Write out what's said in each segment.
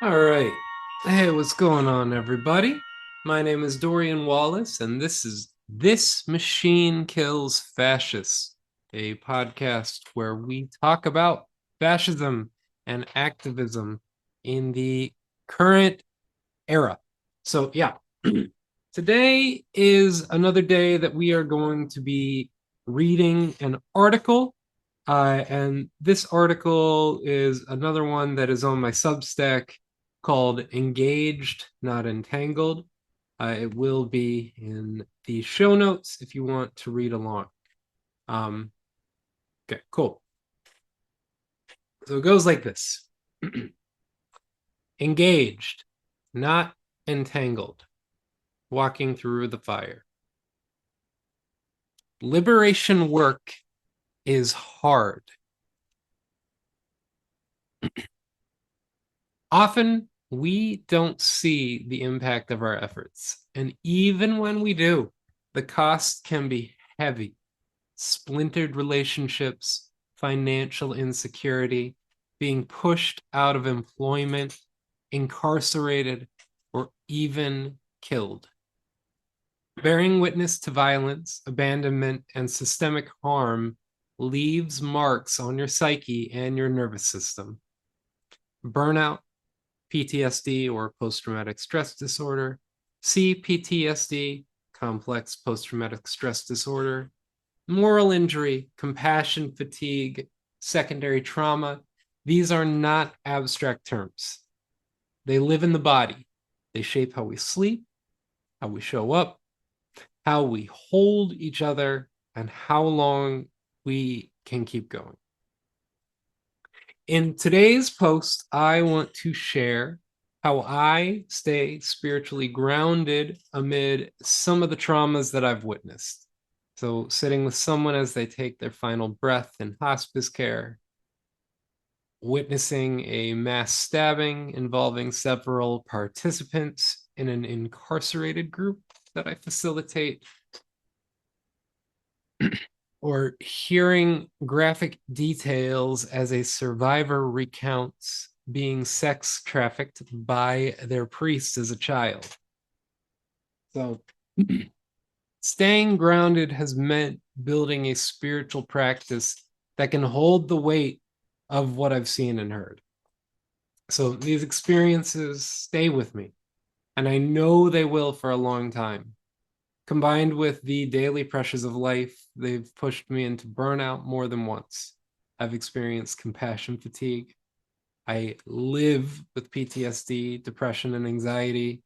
All right. Hey, what's going on, everybody? My name is Dorian Wallace, and this is This Machine Kills Fascists, a podcast where we talk about fascism and activism in the current era. So, yeah, today is another day that we are going to be reading an article. And this article is another one that is on my Substack called Engaged, Not Entangled. It will be in the show notes if you want to read along. Um, okay, cool. So it goes like this. Engaged, not entangled, walking through the fire. Liberation work is hard. Often we don't see the impact of our efforts. And even when we do, the cost can be heavy. Splintered relationships, financial insecurity, being pushed out of employment, incarcerated, or even killed. Bearing witness to violence, abandonment, and systemic harm leaves marks on your psyche and your nervous system. Burnout, PTSD or post-traumatic stress disorder, CPTSD, complex post-traumatic stress disorder, moral injury, compassion fatigue, secondary trauma. These are not abstract terms. They live in the body. They shape how we sleep, how we show up, how we hold each other, and how long we can keep going. In today's post, I want to share how I stay spiritually grounded amid some of the traumas that I've witnessed. So, sitting with someone as they take their final breath in hospice care, witnessing a mass stabbing involving several participants in an incarcerated group that I facilitate, or hearing graphic details as a survivor recounts being sex trafficked by their priest as a child. So, staying grounded has meant building a spiritual practice that can hold the weight of what I've seen and heard. So, these experiences stay with me, and I know they will for a long time. Combined with the daily pressures of life, they've pushed me into burnout more than once. I've experienced compassion fatigue. I live with PTSD, depression, and anxiety,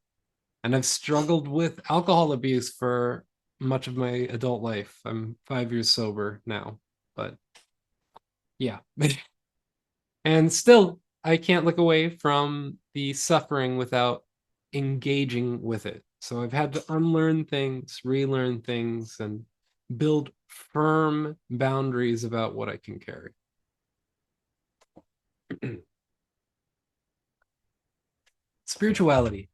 and I've struggled with alcohol abuse for much of my adult life. I'm 5 years sober now, but yeah. And still, I can't look away from the suffering without engaging with it. So I've had to unlearn things, relearn things, and build firm boundaries about what I can carry. Spirituality.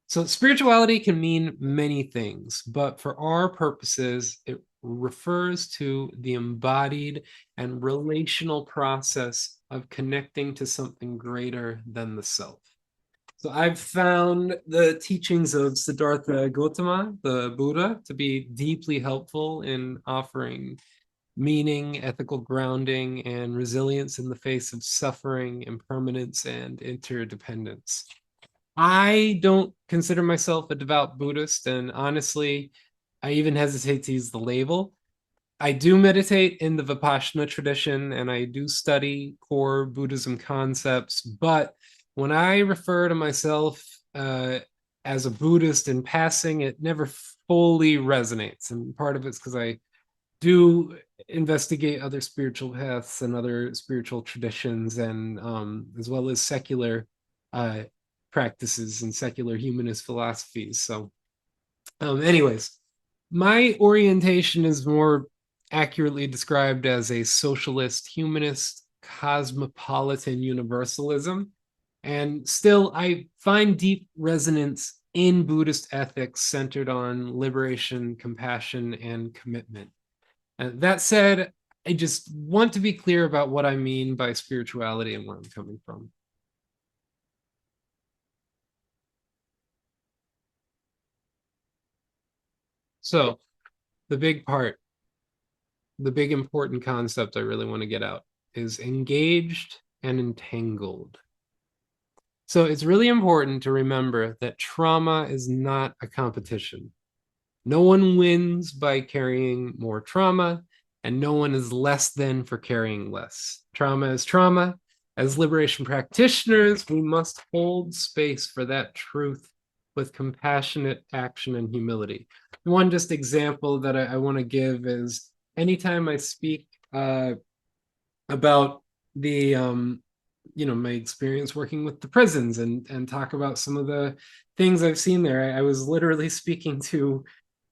So spirituality can mean many things, but for our purposes, it refers to the embodied and relational process of connecting to something greater than the self. So I've found the teachings of Siddhartha Gautama, the Buddha, to be deeply helpful in offering meaning, ethical grounding, and resilience in the face of suffering, impermanence, and interdependence. I don't consider myself a devout Buddhist, and honestly, I even hesitate to use the label. I do meditate in the Vipassana tradition and I do study core Buddhism concepts, but when I refer to myself as a Buddhist in passing, it never fully resonates. And part of it's because I do investigate other spiritual paths and other spiritual traditions, and as well as secular uh, practices and secular humanist philosophies. So, anyways, my orientation is more accurately described as a socialist, humanist, cosmopolitan universalism. And still, I find deep resonance in Buddhist ethics centered on liberation, compassion, and commitment. That said, I just want to be clear about what I mean by spirituality and where I'm coming from. So the big part, the big important concept I really want to get out is engaged and entangled. So it's really important to remember that trauma is not a competition. No one wins by carrying more trauma, and no one is less than for carrying less. Trauma is trauma. As liberation practitioners, we must hold space for that truth with compassionate action and humility. One just example that I want to give is anytime I speak about the my experience working with the prisons and talk about some of the things I've seen there. I was literally speaking to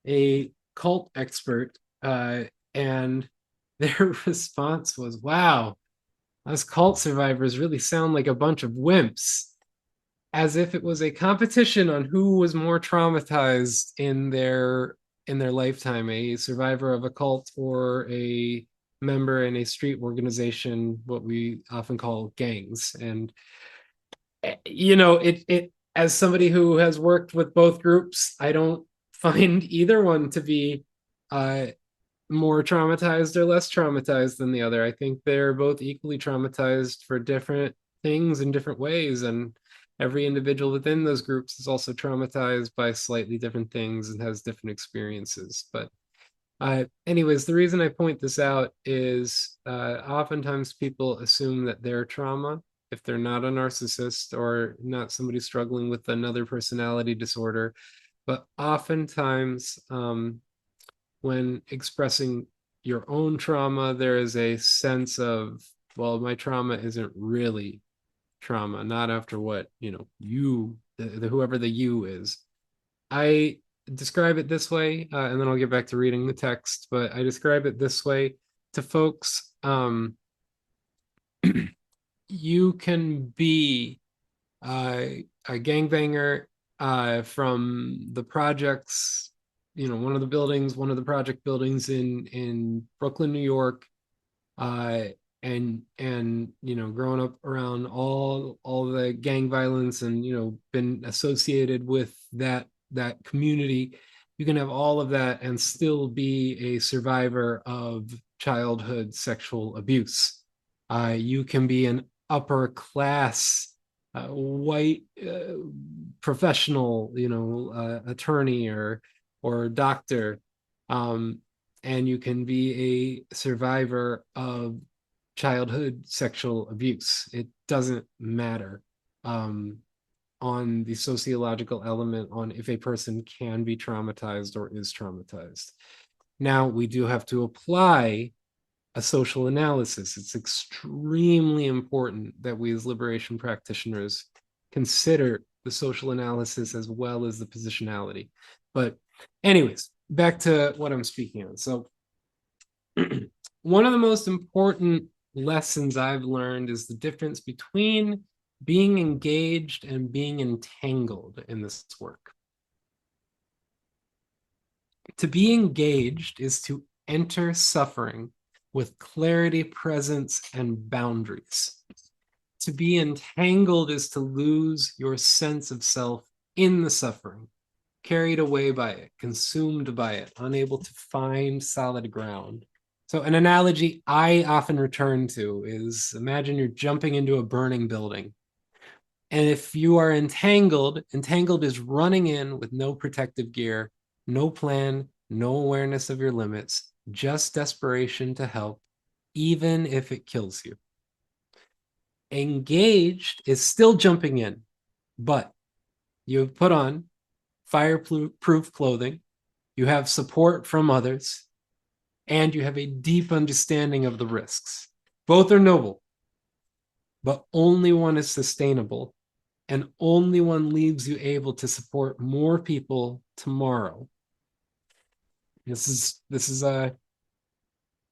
a cult expert, and their response was, "Wow, us cult survivors really sound like a bunch of wimps," as if it was a competition on who was more traumatized in their lifetime, a survivor of a cult or a member in a street organization, what we often call gangs. And it as somebody who has worked with both groups, I don't find either one to be uh, more traumatized or less traumatized than the other. I think they're both equally traumatized for different things in different ways. And every individual within those groups is also traumatized by slightly different things and has different experiences. But anyways, the reason I point this out is oftentimes people assume that their trauma, if they're not a narcissist or not somebody struggling with another personality disorder, but oftentimes when expressing your own trauma, there is a sense of, well, my trauma isn't really trauma, not after what, whoever the you is. I describe it this way, and then I'll get back to reading the text, but I describe it this way to folks. You can be a gangbanger from the projects, one of the buildings, one of the project buildings in Brooklyn, New York, uh, and growing up around all the gang violence and been associated with that community. You can have all of that and still be a survivor of childhood sexual abuse. You can be an upper class white professional, attorney or doctor, and you can be a survivor of childhood sexual abuse. It doesn't matter on the sociological element on if a person can be traumatized or is traumatized. Now, we do have to apply a social analysis. It's extremely important that we as liberation practitioners consider the social analysis as well as the positionality. But anyways, back to what I'm speaking on. So one of the most important lessons I've learned is the difference between being engaged and being entangled in this work. To be engaged is to enter suffering with clarity, presence, and boundaries. To be entangled is to lose your sense of self in the suffering, carried away by it, consumed by it, unable to find solid ground. So an analogy I often return to is, imagine you're jumping into a burning building. And if you are entangled is running in with no protective gear, no plan, no awareness of your limits, just desperation to help, even if it kills you. Engaged is still jumping in, but you have put on fireproof clothing, you have support from others, and you have a deep understanding of the risks. Both are noble, but only one is sustainable, and only one leaves you able to support more people tomorrow. This is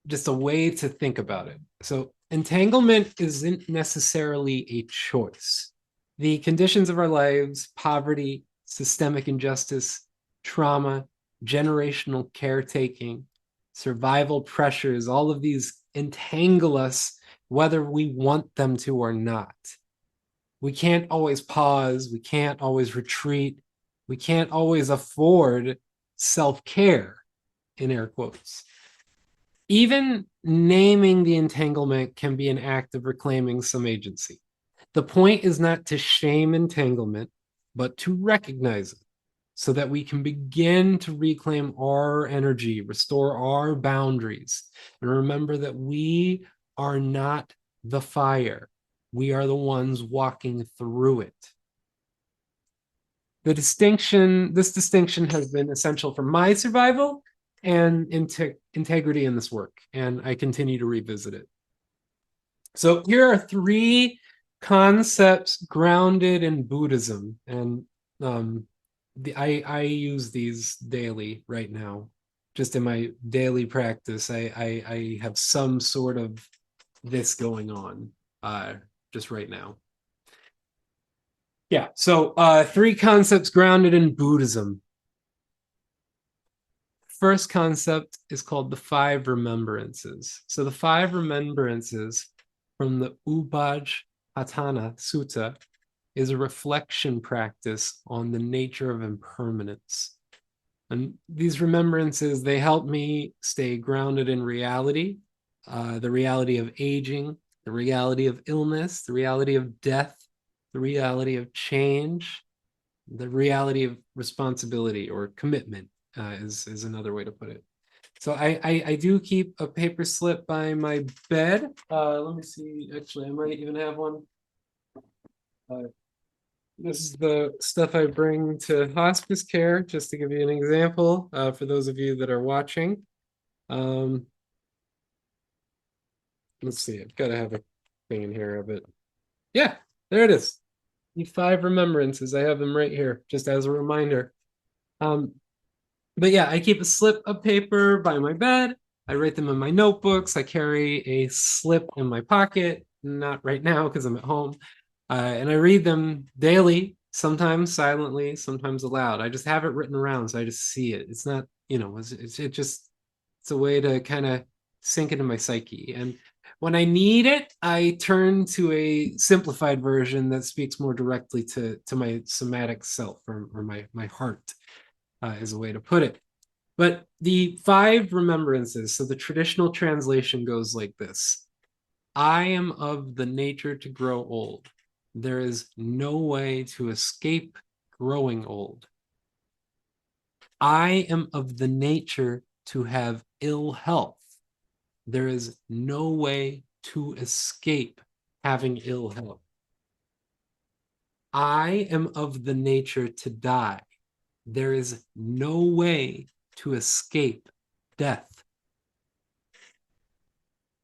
just a way to think about it. So entanglement isn't necessarily a choice. The conditions of our lives, poverty, systemic injustice, trauma, generational caretaking, survival pressures, all of these entangle us whether we want them to or not. We can't always pause. We can't always retreat. We can't always afford self-care, in air quotes. Even naming the entanglement can be an act of reclaiming some agency. The point is not to shame entanglement, but to recognize it so that we can begin to reclaim our energy, restore our boundaries, and remember that we are not the fire. We are the ones walking through it. This distinction has been essential for my survival and integrity in this work, and I continue to revisit it. So here are 3 concepts grounded in Buddhism, and I use these daily right now, just in my daily practice. I have some sort of this going on just right now. Yeah, so 3 concepts grounded in Buddhism. First concept is called the Five Remembrances. So the Five Remembrances from the Ubaj-Hatana Sutta is a reflection practice on the nature of impermanence. And these remembrances, they help me stay grounded in reality, the reality of aging, the reality of illness, the reality of death, the reality of change, the reality of responsibility or commitment is another way to put it. So I do keep a paper slip by my bed. Let me see. Actually, I might even have one. This is the stuff I bring to hospice care, just to give you an example for those of you that are watching. Let's see. I've got to have a thing in here of it. Yeah, there it is. The Five Remembrances. I have them right here, just as a reminder. But yeah, I keep a slip of paper by my bed. I write them in my notebooks. I carry a slip in my pocket, not right now because I'm at home. And I read them daily, sometimes silently, sometimes aloud. I just have it written around, so I just see it. It's not, it's a way to kind of sink into my psyche. And when I need it, I turn to a simplified version that speaks more directly to my somatic self or my heart. Is a way to put it. But the Five Remembrances, so the traditional translation goes like this: I am of the nature to grow old. There is no way to escape growing old. I am of the nature to have ill health. There is no way to escape having ill health. I am of the nature to die. There is no way to escape death.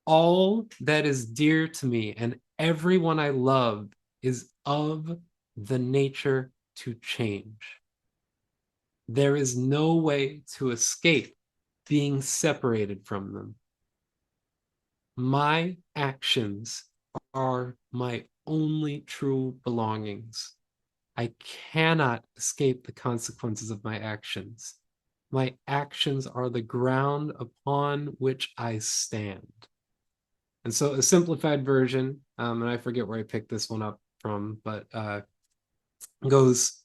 All that is dear to me and everyone I love is of the nature to change. There is no way to escape being separated from them. My actions are my only true belongings. I cannot escape the consequences of my actions. My actions are the ground upon which I stand. And so a simplified version, and I forget where I picked this one up from, but goes,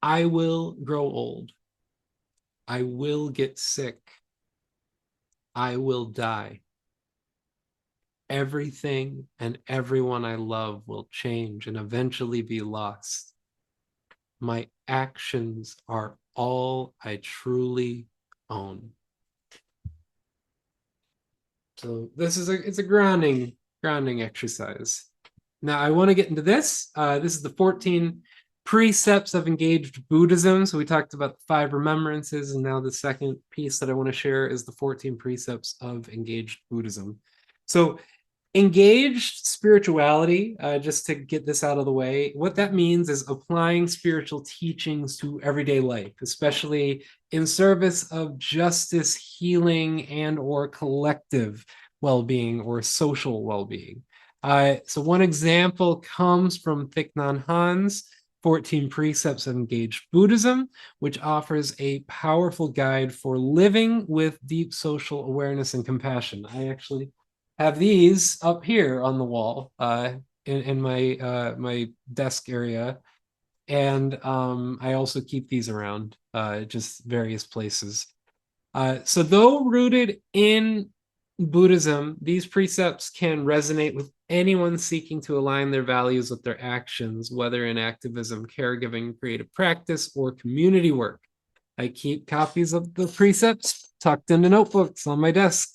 I will grow old. I will get sick. I will die. Everything and everyone I love will change and eventually be lost. My actions are all I truly own. So this is it's a grounding exercise. Now I want to get into this. This is the 14 Precepts of Engaged Buddhism. So we talked about the 5 Remembrances, and now the second piece that I want to share is the 14 Precepts of Engaged Buddhism. So engaged spirituality, just to get this out of the way, what that means is applying spiritual teachings to everyday life, especially in service of justice, healing, and or collective well-being or social well-being. So one example comes from Thich Nhat Hanh's 14 Precepts of Engaged Buddhism, which offers a powerful guide for living with deep social awareness and compassion. I actually have these up here on the wall in my my desk area, and I also keep these around just various places. So though rooted in Buddhism, these precepts can resonate with anyone seeking to align their values with their actions, whether in activism, caregiving, creative practice, or community work. I keep copies of the precepts tucked into notebooks on my desk,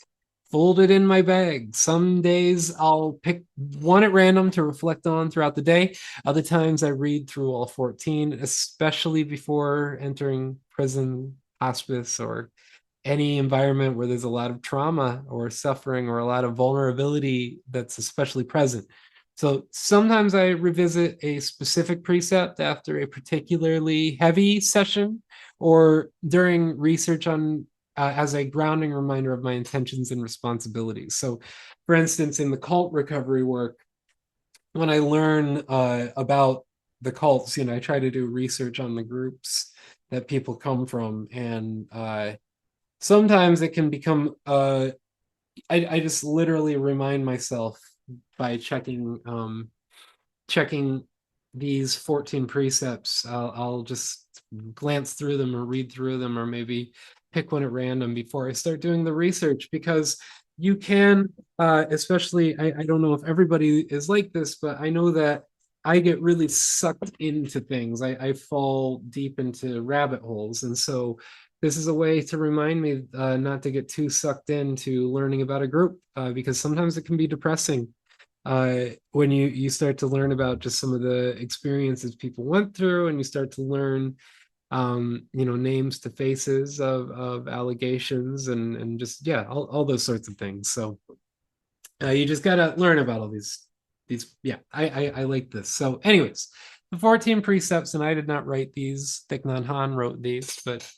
folded in my bag. Some days I'll pick one at random to reflect on throughout the day. Other times I read through all 14, especially before entering prison, hospice, or any environment where there's a lot of trauma or suffering or a lot of vulnerability that's especially present. So sometimes I revisit a specific precept after a particularly heavy session or during research on as a grounding reminder of my intentions and responsibilities. So for instance, in the cult recovery work, when I learn about the cults, I try to do research on the groups that people come from, and sometimes it can become I just literally remind myself by checking these 14 precepts. I'll just glance through them or read through them or maybe pick one at random before I start doing the research, because you can especially I don't know if everybody is like this, but I know that I get really sucked into things. I fall deep into rabbit holes, and so this is a way to remind me not to get too sucked into learning about a group, because sometimes it can be depressing when you start to learn about just some of the experiences people went through, and you start to learn names to faces of allegations and just all those sorts of things. So you just gotta learn about all these I like this. So anyways, the 14 precepts, and I did not write these, Thich Nhat Hanh wrote these, but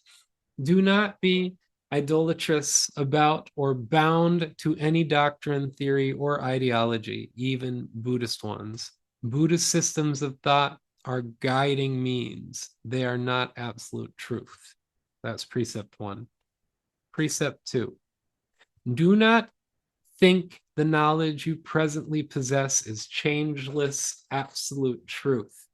do not be idolatrous about or bound to any doctrine, theory, or ideology, even Buddhist ones. Buddhist systems of thought are guiding means. They are not absolute truth. That's precept 1. Precept 2. Do not think the knowledge you presently possess is changeless, absolute truth.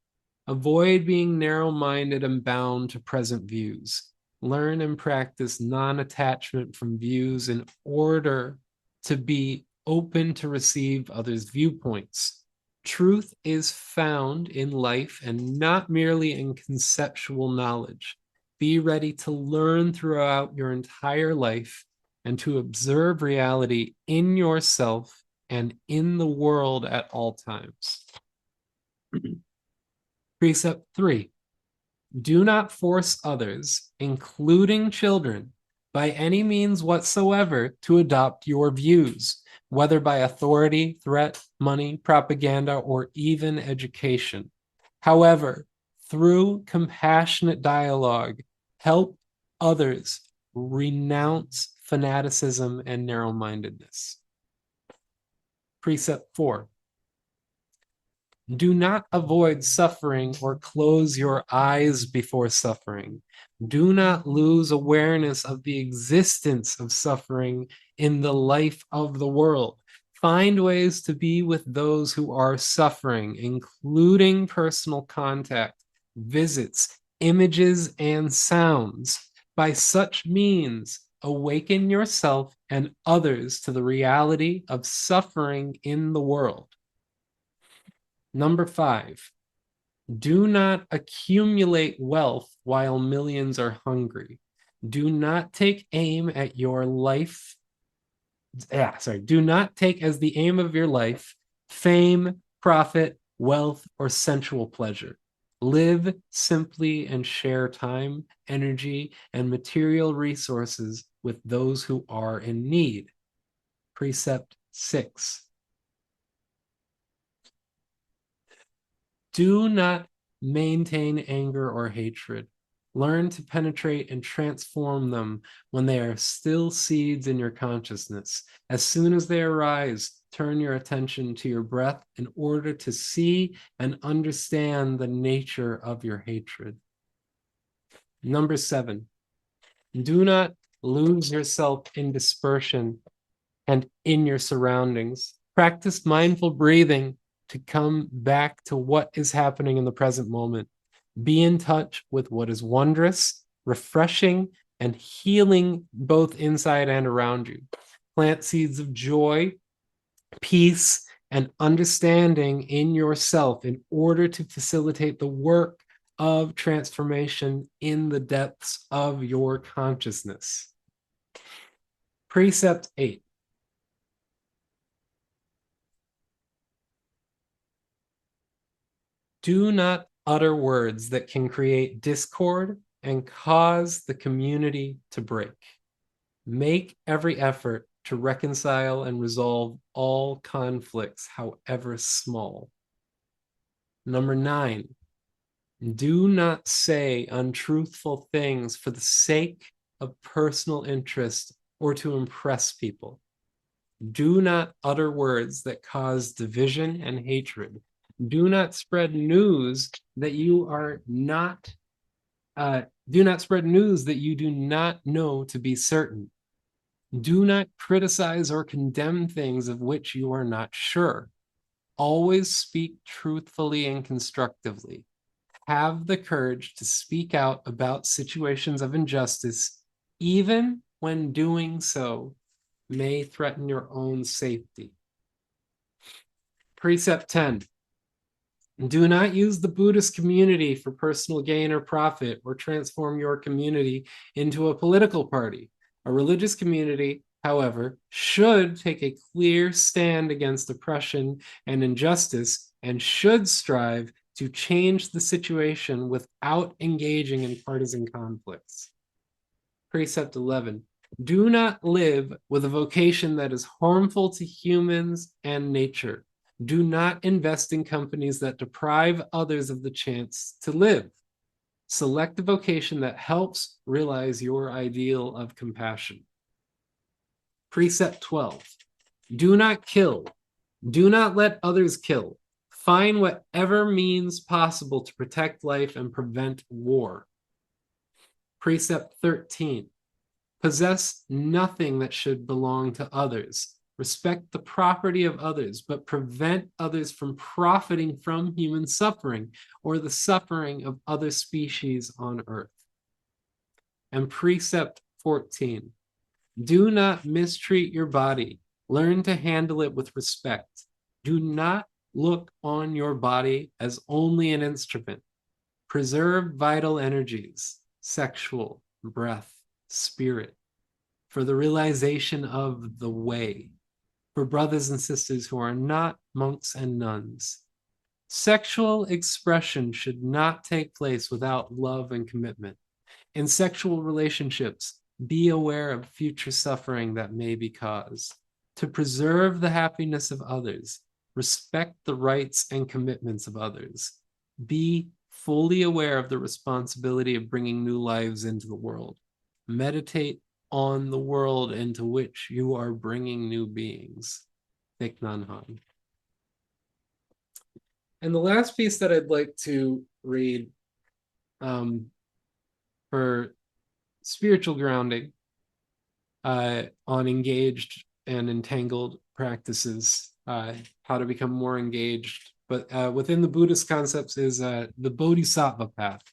Avoid being narrow-minded and bound to present views. Learn and practice non-attachment from views in order to be open to receive others' viewpoints. Truth is found in life and not merely in conceptual knowledge. Be ready to learn throughout your entire life and to observe reality in yourself and in the world at all times. Precept 3. Do not force others, including children, by any means whatsoever to adopt your views, whether by authority, threat, money, propaganda, or even education. However, through compassionate dialogue, help others renounce fanaticism and narrow-mindedness. Precept 4. Do not avoid suffering or close your eyes before suffering. Do not lose awareness of the existence of suffering in the life of the world. Find ways to be with those who are suffering, including personal contact, visits, images, and sounds. By such means, awaken yourself and others to the reality of suffering in the world. Number 5, do not accumulate wealth while millions are hungry. Do not take aim at your life. Do not take as the aim of your life fame, profit, wealth, or sensual pleasure. Live simply and share time, energy, and material resources with those who are in need. Precept 6. Do not maintain anger or hatred. Learn to penetrate and transform them when they are still seeds in your consciousness. As soon as they arise, turn your attention to your breath in order to see and understand the nature of your hatred. Number 7, do not lose yourself in dispersion and in your surroundings. Practice mindful breathing to come back to what is happening in the present moment. Be in touch with what is wondrous, refreshing, and healing both inside and around you. Plant seeds of joy, peace, and understanding in yourself in order to facilitate the work of transformation in the depths of your consciousness. Precept 8. Do not utter words that can create discord and cause the community to break. Make every effort to reconcile and resolve all conflicts, however small. Number 9, do not say untruthful things for the sake of personal interest or to impress people. Do not utter words that cause division and hatred. Do not spread news that you are not, do not spread news that you do not know to be certain. Do not criticize or condemn things of which you are not sure. Always speak truthfully and constructively. Have the courage to speak out about situations of injustice, even when doing so may threaten your own safety. Precept 10. Do not use the Buddhist community for personal gain or profit, or transform your community into a political party. A religious community, however, should take a clear stand against oppression and injustice and should strive to change the situation without engaging in partisan conflicts. Precept 11. Do not live with a vocation that is harmful to humans and nature. Do not invest in companies that deprive others of the chance to live. Select a vocation that helps realize your ideal of compassion. Precept 12. Do not kill. Do not let others kill. Find whatever means possible to protect life and prevent war. Precept 13. Possess nothing that should belong to others. Respect the property of others, but prevent others from profiting from human suffering or the suffering of other species on earth. And precept 14. Do not mistreat your body. Learn to handle it with respect. Do not look on your body as only an instrument. Preserve vital energies, sexual, breath, spirit, for the realization of the way, for brothers and sisters who are not monks and nuns. Sexual expression should not take place without love and commitment. In sexual relationships, be aware of future suffering that may be caused. To preserve the happiness of others, respect the rights and commitments of others. Be fully aware of the responsibility of bringing new lives into the world. Meditate on the world into which you are bringing new beings. Thich Nhat Hanh. And the last piece that I'd like to read for spiritual grounding on engaged and entangled practices, how to become more engaged, but within the Buddhist concepts is the Bodhisattva Path.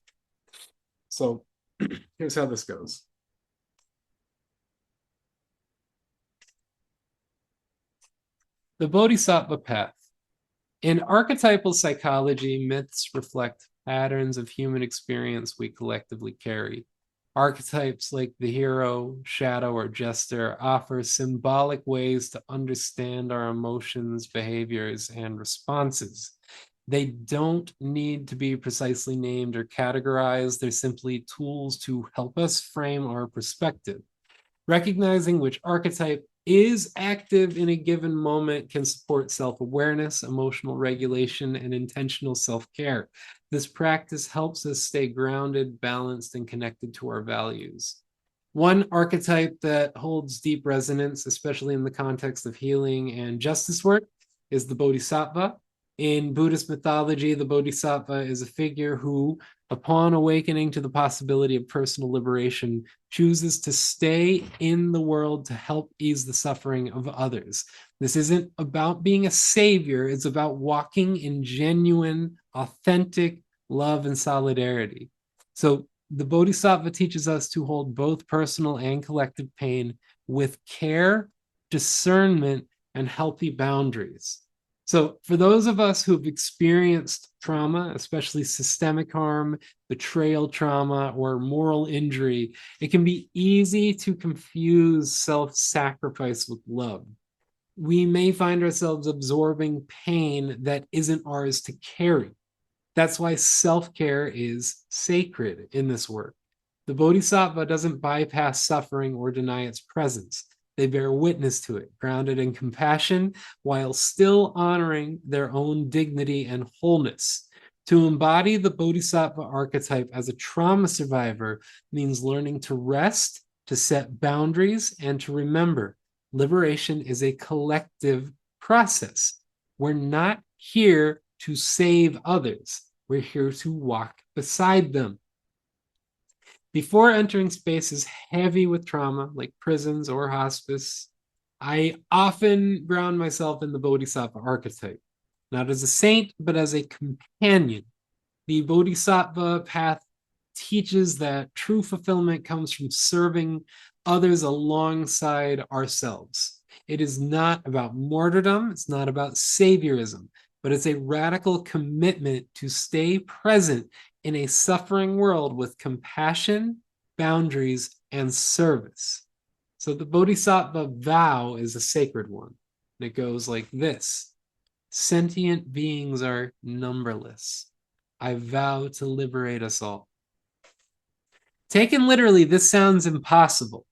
So here's how this goes. The Bodhisattva Path. In archetypal psychology, myths reflect patterns of human experience we collectively carry. Archetypes like the hero, shadow, or jester offer symbolic ways to understand our emotions, behaviors, and responses. They don't need to be precisely named or categorized. They're simply tools to help us frame our perspective. Recognizing which archetype is active in a given moment can support self-awareness, emotional regulation, and intentional self-care. This practice helps us stay grounded, balanced, and connected to our values. One archetype that holds deep resonance, especially in the context of healing and justice work, is the Bodhisattva. In Buddhist mythology, the Bodhisattva is a figure who, upon awakening to the possibility of personal liberation, chooses to stay in the world to help ease the suffering of others. This isn't about being a savior, it's about walking in genuine, authentic love and solidarity. So the Bodhisattva teaches us to hold both personal and collective pain with care, discernment, and healthy boundaries. So for those of us who've experienced trauma, especially systemic harm, betrayal trauma, or moral injury, it can be easy to confuse self-sacrifice with love. We may find ourselves absorbing pain that isn't ours to carry. That's why self-care is sacred in this work. The Bodhisattva doesn't bypass suffering or deny its presence. They bear witness to it, grounded in compassion, while still honoring their own dignity and wholeness. To embody the Bodhisattva archetype as a trauma survivor means learning to rest, to set boundaries, and to remember liberation is a collective process. We're not here to save others. We're here to walk beside them. Before entering spaces heavy with trauma, like prisons or hospice, I often ground myself in the Bodhisattva archetype, not as a saint, but as a companion. The Bodhisattva Path teaches that true fulfillment comes from serving others alongside ourselves. It is not about martyrdom, it's not about saviorism, but it's a radical commitment to stay present in a suffering world with compassion, boundaries, and service. So the Bodhisattva vow is a sacred one. And it goes like this: sentient beings are numberless. I vow to liberate us all. Taken literally, this sounds impossible,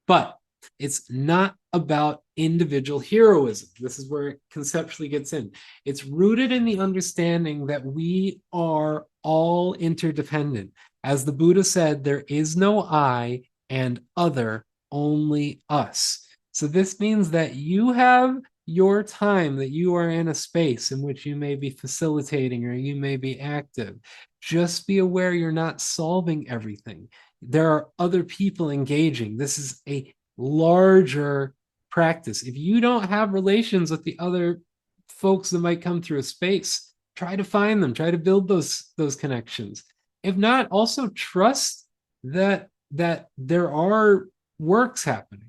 but it's not about individual heroism. This is where it conceptually gets in. It's rooted in the understanding that we are all interdependent. As the Buddha said, there is no I and other, only us. So this means that you have your time, that you are in a space in which you may be facilitating or you may be active. Just be aware you're not solving everything. There are other people engaging. This is a larger practice. If you don't have relations with the other folks that might come through a space, try to find them, try to build those connections. If not, also trust that there are works happening.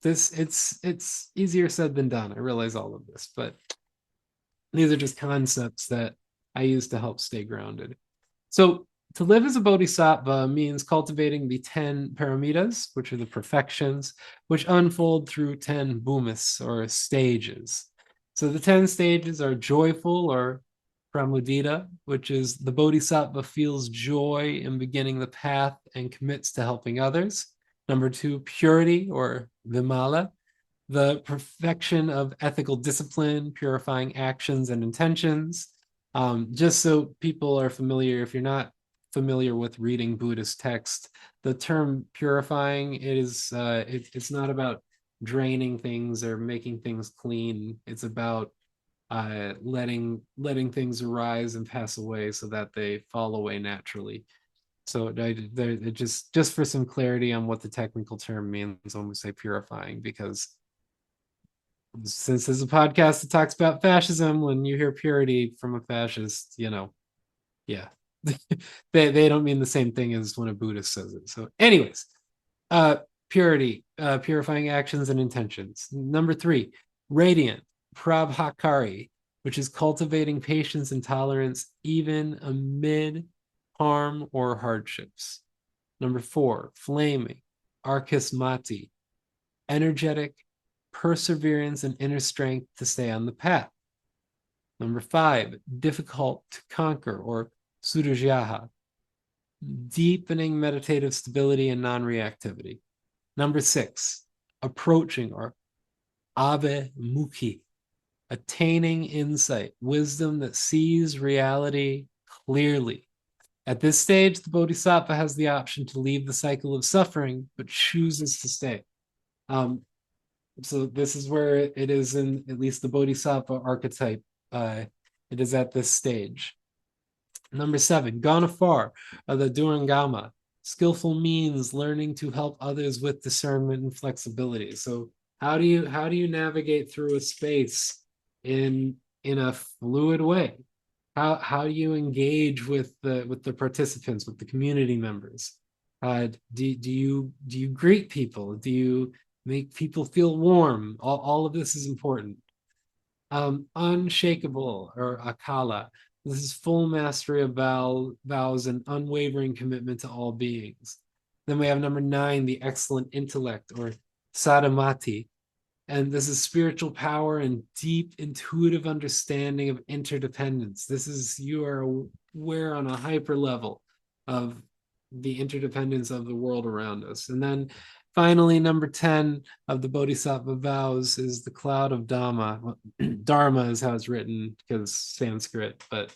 It's easier said than done. I realize all of this, but these are just concepts that I use to help stay grounded. So to live as a bodhisattva means cultivating the 10 paramitas, which are the perfections, which unfold through 10 bhumis, or stages. So the 10 stages are joyful, or pramudita, which is the bodhisattva feels joy in beginning the path and commits to helping others. Number 2, purity, or vimala, the perfection of ethical discipline, purifying actions and intentions. Just so people are familiar, if you're not familiar with reading Buddhist text, the term purifying is it's not about draining things or making things clean. It's about letting things arise and pass away so that they fall away naturally. So just for some clarity on what the technical term means when we say purifying, because since there's a podcast that talks about fascism, when you hear purity from a fascist, yeah, they don't mean the same thing as when a Buddhist says it. So anyways, purity, purifying actions and intentions. Number 3, radiant, prabhakari, which is cultivating patience and tolerance even amid harm or hardships. Number 4, flaming, arkismati, energetic, perseverance and inner strength to stay on the path. Number 5, difficult to conquer, or surajyaha, deepening meditative stability and non-reactivity. Number 6, approaching, or abhimukhi, attaining insight, wisdom that sees reality clearly. At this stage, the bodhisattva has the option to leave the cycle of suffering, but chooses to stay. So this is where it is in at least the bodhisattva archetype. It is at this stage. Number 7, Ganafar, the Durangama, skillful means learning to help others with discernment and flexibility. So how do you navigate through a space in a fluid way? How do you engage with the participants, with the community members? Do you greet people? Do you make people feel warm? All of this is important. Unshakable, or akala. This is full mastery of vows and unwavering commitment to all beings. Then we have number 9, the excellent intellect, or sadamati. And this is spiritual power and deep intuitive understanding of interdependence. This is, you are aware on a hyper level of the interdependence of the world around us. And then finally, number 10 of the Bodhisattva vows is the cloud of Dharma. Dharma is how it's written because Sanskrit, but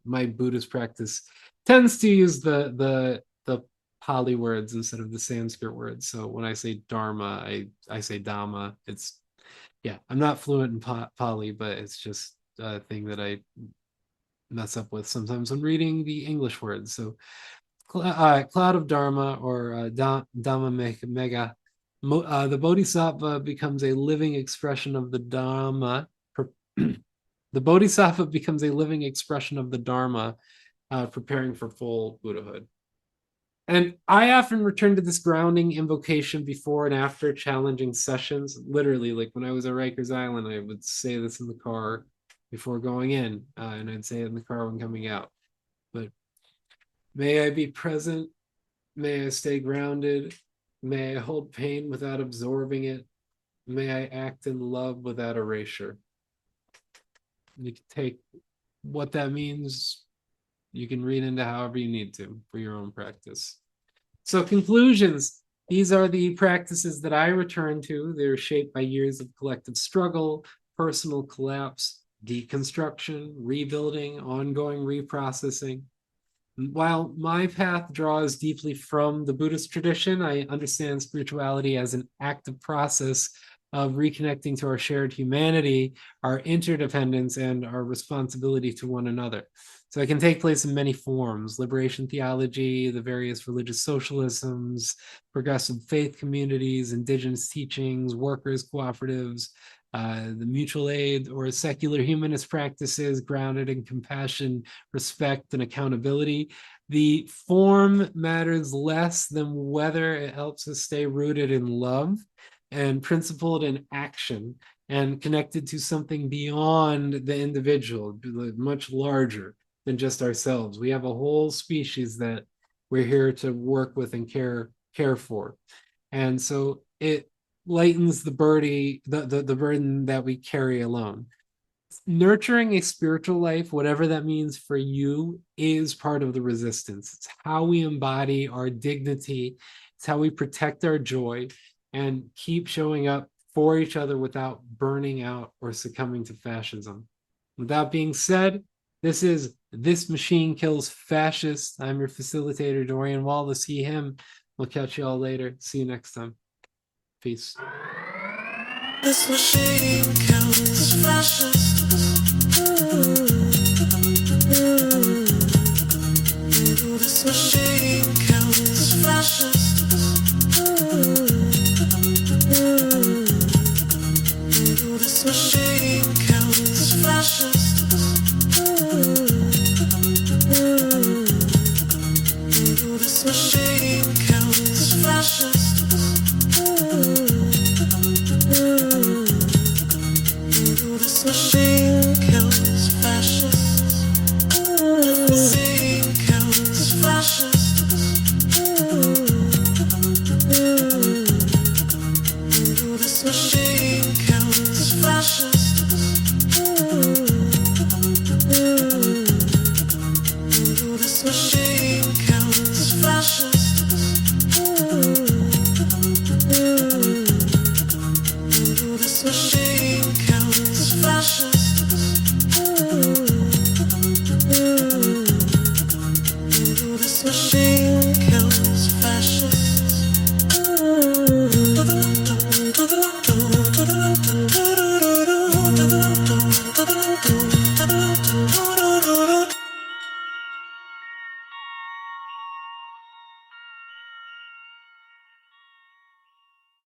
my Buddhist practice tends to use the Pali words instead of the Sanskrit words. So when I say Dharma, I say Dhamma. It's, yeah, I'm not fluent in Pali, but it's just a thing that I mess up with sometimes when reading the English words. So cloud of Dharma, or Dhamma Mega. The Bodhisattva becomes a living expression of the Dharma. The Bodhisattva becomes a living expression of the Dharma, preparing for full Buddhahood. And I often return to this grounding invocation before and after challenging sessions. Literally, like when I was at Rikers Island, I would say this in the car before going in, and I'd say it in the car when coming out. But may I be present, may I stay grounded, may I hold pain without absorbing it, may I act in love without erasure. You can take what that means, you can read into however you need to for your own practice. So conclusions, these are the practices that I return to. They're shaped by years of collective struggle, personal collapse, deconstruction, rebuilding, ongoing reprocessing. While my path draws deeply from the Buddhist tradition, I understand spirituality as an active process of reconnecting to our shared humanity, our interdependence, and our responsibility to one another. So it can take place in many forms: liberation theology, the various religious socialisms, progressive faith communities, indigenous teachings, workers' cooperatives, the mutual aid or secular humanist practices grounded in compassion, respect, and accountability. The form matters less than whether it helps us stay rooted in love and principled in action and connected to something beyond the individual, much larger than just ourselves. We have a whole species that we're here to work with and care for. And so it lightens the burden that we carry alone. Nurturing a spiritual life, whatever that means for you, is part of the resistance. It's how we embody our dignity. It's how we protect our joy and keep showing up for each other without burning out or succumbing to fascism. With that being said, this is This Machine Kills Fascists. I'm your facilitator, Dorian Wallace, he, him. We'll catch you all later. See you next time. Peace. This machine kills fascists. This machine kills fascists. This machine kills fascists. This machine kills fascists. This machine kills fascists. This machine kills fascists. This machine kills fascists. This machine kills fascists. This machine kills fascists. This machine kills fascists.